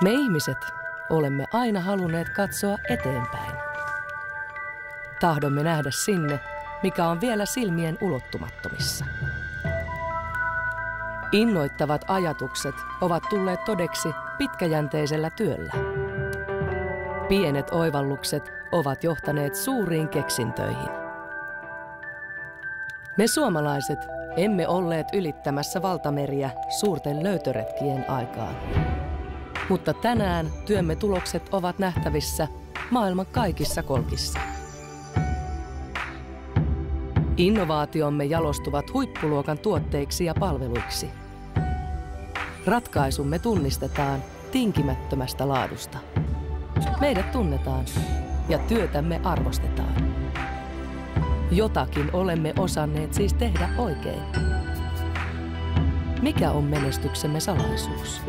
Me ihmiset olemme aina halunneet katsoa eteenpäin. Tahdomme nähdä sinne, mikä on vielä silmien ulottumattomissa. Innoittavat ajatukset ovat tulleet todeksi pitkäjänteisellä työllä. Pienet oivallukset ovat johtaneet suuriin keksintöihin. Me suomalaiset emme olleet ylittämässä valtameriä suurten löytöretkien aikaan. Mutta tänään työmme tulokset ovat nähtävissä maailman kaikissa kolkissa. Innovaatiomme jalostuvat huippuluokan tuotteiksi ja palveluiksi. Ratkaisumme tunnistetaan tinkimättömästä laadusta. Meidät tunnetaan ja työtämme arvostetaan. Jotakin olemme osanneet siis tehdä oikein. Mikä on menestyksemme salaisuus?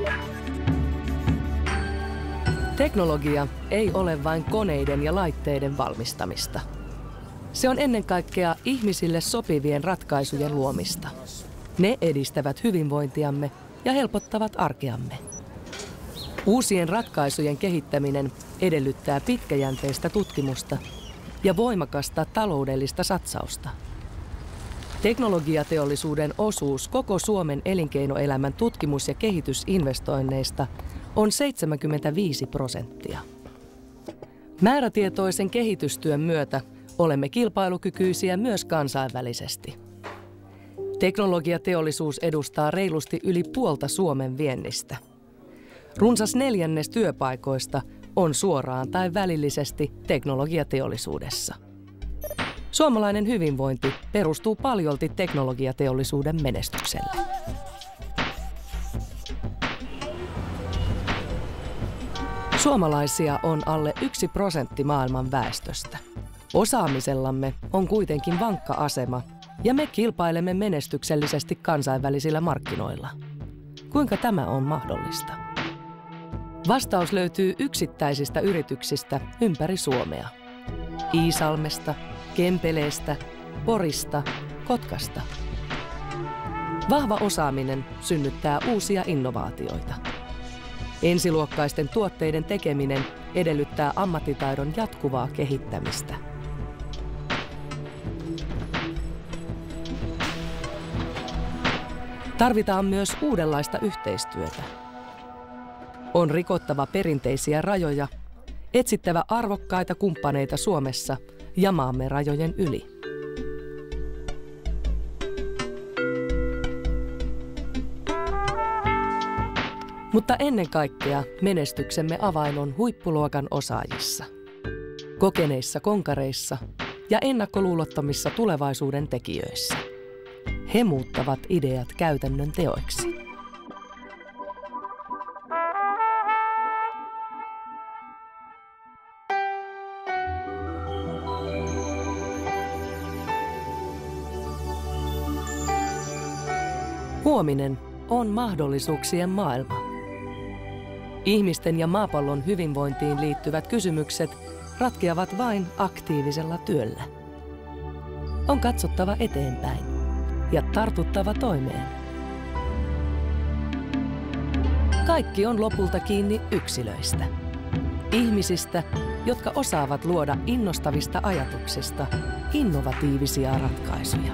Teknologia ei ole vain koneiden ja laitteiden valmistamista. Se on ennen kaikkea ihmisille sopivien ratkaisujen luomista. Ne edistävät hyvinvointiamme ja helpottavat arkeamme. Uusien ratkaisujen kehittäminen edellyttää pitkäjänteistä tutkimusta ja voimakasta taloudellista satsausta. Teknologiateollisuuden osuus koko Suomen elinkeinoelämän tutkimus- ja kehitysinvestoinneista on 75%. Määrätietoisen kehitystyön myötä olemme kilpailukykyisiä myös kansainvälisesti. Teknologiateollisuus edustaa reilusti yli puolta Suomen viennistä. Runsas 1/4 työpaikoista on suoraan tai välillisesti teknologiateollisuudessa. Suomalainen hyvinvointi perustuu paljolti teknologiateollisuuden menestykselle. Suomalaisia on alle 1% maailman väestöstä. Osaamisellamme on kuitenkin vankka asema ja me kilpailemme menestyksellisesti kansainvälisillä markkinoilla. Kuinka tämä on mahdollista? Vastaus löytyy yksittäisistä yrityksistä ympäri Suomea. Iisalmesta, Kempeleestä, Porista, Kotkasta. Vahva osaaminen synnyttää uusia innovaatioita. Ensiluokkaisten tuotteiden tekeminen edellyttää ammattitaidon jatkuvaa kehittämistä. Tarvitaan myös uudenlaista yhteistyötä. On rikottava perinteisiä rajoja, etsittävä arvokkaita kumppaneita Suomessa ja maamme rajojen yli. Mutta ennen kaikkea menestyksemme avain on huippuluokan osaajissa, kokeneissa konkareissa ja ennakkoluulottomissa tulevaisuuden tekijöissä. He muuttavat ideat käytännön teoiksi. Huominen on mahdollisuuksien maailma. Ihmisten ja maapallon hyvinvointiin liittyvät kysymykset ratkeavat vain aktiivisella työllä. On katsottava eteenpäin ja tartuttava toimeen. Kaikki on lopulta kiinni yksilöistä. Ihmisistä, jotka osaavat luoda innostavista ajatuksista innovatiivisia ratkaisuja.